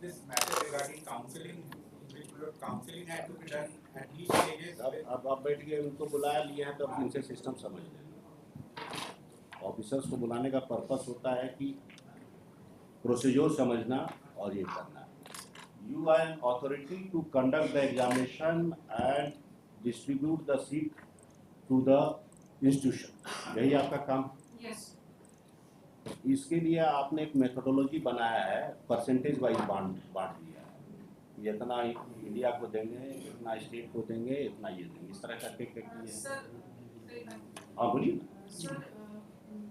this matter regarding counseling, which counseling had to be done at each stages. अब आप बैठ के उनको बुलाया लिए हैं तो अब इनसे सिस्टम समझ लेना। ऑफिसर्स को बुलाने का पर्पस होता है कि प्रोसीजर समझना और ये करना। You are an authority to conduct the examination and distribute the seat to the institution. यही आपका काम। Yes. इसके लिए आपने एक मेथोडोलॉजी बनाया है, परसेंटेज वाइज बांट दिया है। ये इतना इंडिया को देंगे, इतना स्टेट को देंगे, इतना ये देंगे, इस तरह करके किए। हाँ बोलिए। सर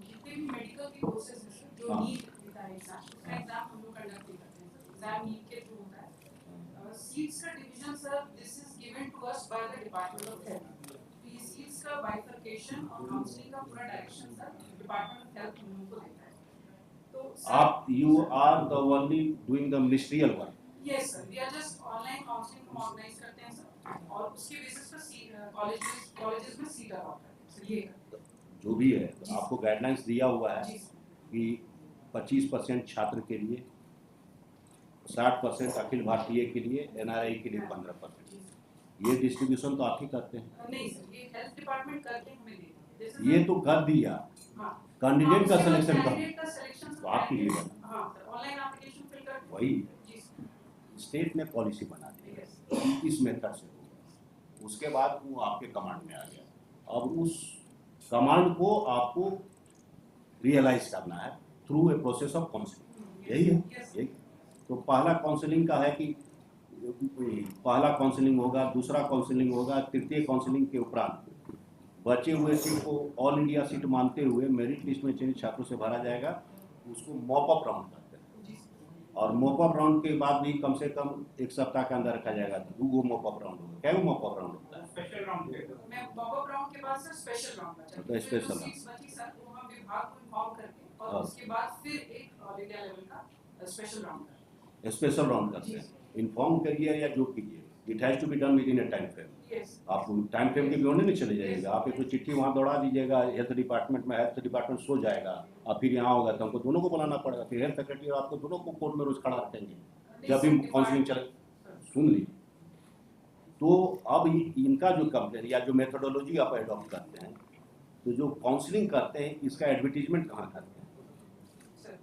जितने भी मेडिकल के कोर्सेज हैं सर, जो नीट होता है एग्जाम हम लोग कंडक्ट नहीं करते हैं सर, एग्जाम नीट के थ्रू होता है। सीट्स का division sir, this is given to us by the department of health. तो ये सीट्स का बाइफरकेशन और काउंसलिंग का पूरा direction sir department of health हम लोग को देता है। तो आप you are the only doing the ministerial work. Yes sir, we are just online counselling हम ऑर्गेनाइज करते हैं सर, और उसके बेसिस पर कॉलेजेस में सीट अलॉट करते हैं सर। ये जो भी है आपको गाइडलाइंस दिया हुआ है कि 25% छात्र के लिए, 60% अखिल भारतीय के लिए, एनआरआई के लिए 15%। ये डिस्ट्रीब्यूशन तो आप ही करते हैं। नहीं सर, ये हेल्थ डिपार्टमेंट करके हमें देते हैं। ये तो कर दिया, कैंडिडेट का सिलेक्शन कर तो आप ही लिए। हाँ सर, ऑनलाइन एप्लीकेशन फिल कर वही स्टेट ने पॉलिसी बना दी है इस मेथड से होगा। उसके बाद वो आपके कमांड में आ गया। अब उस कमांड को आपको रियलाइज करना है through a process of counselling. यही है, यही। तो पहला काउंसलिंग का है कि पहला काउंसलिंग होगा, दूसरा काउंसलिंग होगा, तृतीय काउंसलिंग के उपरांत बचे हुए सीट को ऑल इंडिया सीट मानते हुए मेरिट लिस्ट में चयनित छात्रों से भरा जाएगा। उसको मॉप अप राउंड करते हैं, और मॉप अप राउंड के बाद भी कम से कम एक सप्ताह के अंदर रखा जाएगा। 2 मॉप अप राउंड होगा। क्या वो मॉप अप राउंड होता है? स्पेशल राउंड मैं मॉप अप राउंड के बाद सर स्पेशल राउंड बचा। तो स्पेशल सीट्स बची सर, वो हम विभाग को इन्फॉर्म करके और उसके बाद फिर एक ऑल इंडिया लेवल का स्पेशल राउंड करते हैं। स्पेशल राउंड करते हैं। इन्फॉर्म करिए या जो कीजिए, it has to be done within a time frame. आप टाइम फ्रेम के बियॉन्ड नहीं चले जाइएगा। आप एक तो चिट्ठी वहाँ दौड़ा दीजिएगा हेल्थ डिपार्टमेंट में, हेल्थ डिपार्टमेंट सो जाएगा और फिर यहाँ होगा तो हमको दोनों को बुलाना पड़ेगा। फिर हेल्थ सेक्रेटरी और आपको दोनों को कोर्ट में रोज खड़ा रखेंगे जब भी काउंसलिंग चले। सुन लीजिए, तो अब इनका जो कंप्लेन या जो मेथोडोलॉजी आप एडॉप्ट करते हैं, तो जो काउंसलिंग करते हैं इसका एडवर्टीजमेंट कहाँ करते हैं? सर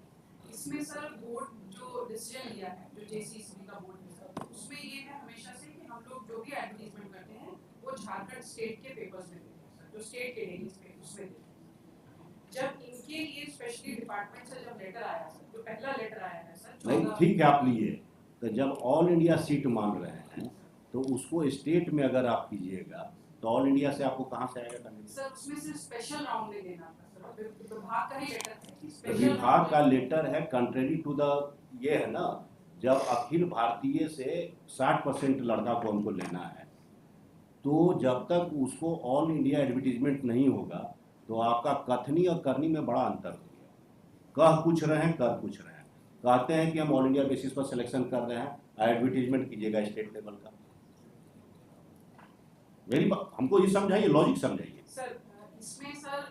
इसमें सर बोर्ड जो डिसीजन लिया है, जो जेसीसी का बोर्ड है सर, उसमें ये है हमेशा से कि हम लोग जो भी एडवर्टाइजमेंट करते हैं वो झारखंड स्टेट के पेपर्स में देते हैं सर, जो स्टेट के डेलीज पे उसमें देते हैं। जब इनके लिए स्पेशली डिपार्टमेंट से जब लेटर आया सर, जो पहला लेटर आया है सर, नहीं ठीक है आप लिए, तो जब ऑल इंडिया सीट मांग रहे हैं तो उसको स्टेट में अगर आप कीजिएगा तो ऑल इंडिया से आपको कहाँ से आएगा? सर उसमें से स्पेशल राउंड में देना था सर, विभाग का ही लेटर है कि स्पेशल विभाग का लेटर है कंट्रेरी टू द ये है ना, जब अखिल भारतीय से 60% लड़का को हमको लेना है, तो जब तक उसको ऑल इंडिया एडवर्टीजमेंट नहीं होगा तो आपका कथनी और करनी में बड़ा अंतर हो गया। कह कुछ रहे हैं, कर कुछ रहे हैं। कहते हैं कि हम ऑल इंडिया बेसिस पर सिलेक्शन कर रहे हैं, एडवर्टीजमेंट कीजिएगा स्टेट लेवल का। मेरी हमको ये समझाइए, लॉजिक समझाइए सर। इसमें सर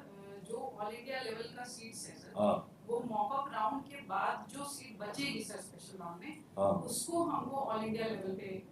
जो ऑल इंडिया लेवल का सीट्स है सर, हाँ, वो मॉक अप राउंड के बाद जो सीट बचेगी सर स्पेशल राउंड में, हाँ। उसको हमको ऑल इंडिया लेवल पे,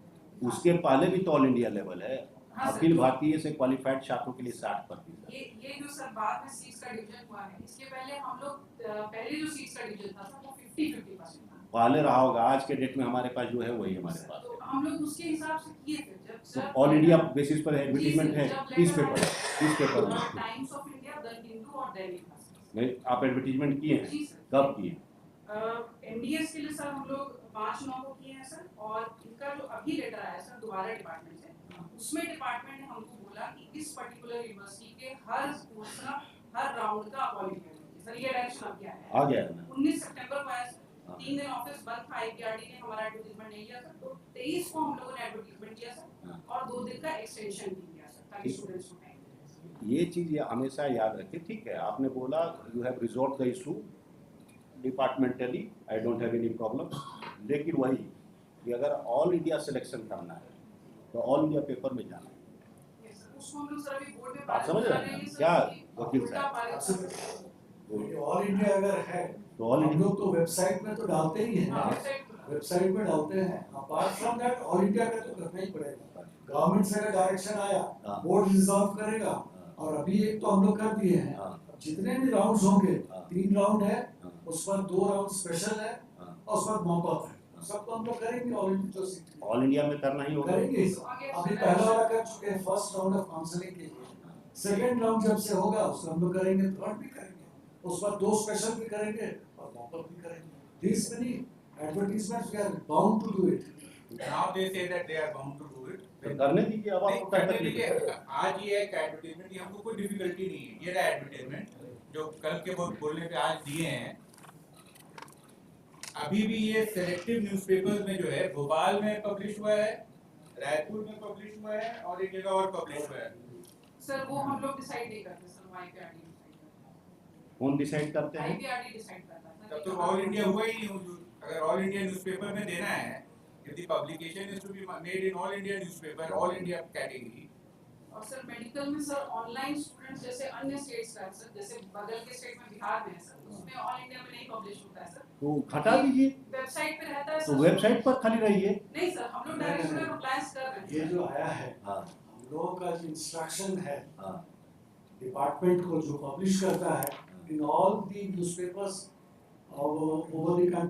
उसके पहले भी तो ऑल इंडिया लेवल है। हाँ, अखिल भारतीय से क्वालिफाइड छात्रों के लिए 60%। ये जो सर बाद में सीट्स का डिवीजन हुआ है, इसके पहले हम लोग पहले जो सीट्स का डिवीजन था सर वो 50-50% था। पहले रहा होगा, आज के डेट में हमारे पास जो है वही हमारे पास। तो हम लोग उसके हिसाब से किए थे जब तो सर ऑल इंडिया बेसिस पर एडवर्टीजमेंट है। किस पेपर में? Times of India, the Hindu और दैनिक भास्कर। नहीं, आप एडवर्टीजमेंट किए हैं? जी सर। कब किए? एनडीएस के लिए सर हम लोग 5/9 को किए हैं सर, और इनका जो अभी लेटर आया सर दोबारा डिपार्टमेंट से, उसमें डिपार्टमेंट ने हमको बोला कि इस पर्टिकुलर यूनिवर्सिटी के हर कोर्स का हर राउंड का अपॉइंटमेंट सर, ये डायरेक्शन अब गया है। आ गया है ना? 19 सितंबर को आया सर, 3 दिन ऑफिस बंद था, आईपीआरडी ने हमारा एडवर्टाइजमेंट नहीं किया सर, तो 23 को हम लोगों ने एडवर्टाइजमेंट किया सर, और 2 दिन का एक्सटेंशन भी किया सर ताकि स्टूडेंट्स को टाइम मिले। ये चीज़ हमेशा याद रखें। ठीक है, आपने बोला you have resolve the issue departmentally, I don't have any problem, लेकिन वही कि अगर ऑल इंडिया सिलेक्शन करना है तो ऑल इंडिया पेपर में जाना है। उसको हम लोग सर अभी बोर्ड में आप समझ रहे हैं क्या वकील साहब? ऑल इंडिया अगर है तो ऑल हम लोग तो वेबसाइट में तो डालते ही हैं। वेबसाइट में डालते हैं। Apart from that all India का तो करना ही पड़ेगा। गवर्नमेंट से अगर डायरेक्शन आया, हाँ। बोर्ड रिजॉल्व करेगा। और अभी एक तो हम लोग कर दिए हैं, हाँ। जितने भी राउंड्स होंगे, हाँ। 3 राउंड है, हाँ। उस पर 2 राउंड स्पेशल है हाँ। और उस पर मॉप अप है। सबको हम लोग करेंगे ऑल इंडिया, तो ऑल इंडिया में करना ही होगा। करेंगे। अभी पहला वाला कर चुके हैं, फर्स्ट राउंड ऑफ काउंसलिंग के लिए। सेकेंड राउंड जब से होगा उसको हम लोग करेंगे, थर्ड भी करेंगे, उस पर 2 स्पेशल भी करेंगे और मॉप अप भी करेंगे। This many advertisements we are bound to do it. Now they say that they are bound to do it. तो करने दीजिए, अब नहीं, आपको क्या करने तकलीफ दीजिए। है? आज ये एक एडवर्टाइजमेंट, ये हमको कोई डिफिकल्टी नहीं है। ये रहा एडवर्टाइजमेंट जो कल के बोलने पे आज दिए हैं। अभी भी ये सेलेक्टिव न्यूज़पेपर्स में जो है, भोपाल में पब्लिश हुआ है, रायपुर में पब्लिश हुआ है और एक जगह और पब्लिश हुआ है। सर वो हम लोग डिसाइड नहीं करते सर, YPRD डिसाइड करता है। कौन डिसाइड करते हैं? YPRD डिसाइड करता है। तब तो ऑल इंडिया हुआ ही नहीं। अगर ऑल इंडिया न्यूज़पेपर में देना है, यदि publication is to be made in all India newspaper, all India category. और सर मेडिकल में सर ऑनलाइन स्टूडेंट्स जैसे अन्य स्टेट्स का है सर, जैसे बगल के स्टेट में बिहार में है सर, उसमें ऑल इंडिया में नहीं पब्लिश होता है सर। तो हटा दीजिए, वेबसाइट पे रहता है तो सर। वेबसाइट पर खाली रहिए। नहीं सर, हम लोग डायरेक्शन में कंप्लायंस कर रहे हैं। ये जो आया है, हाँ। हम लोगों का जो इंस्ट्रक्शन है हाँ। डिपार्टमेंट को, जो पब्लिश करता है in all the newspapers over the country.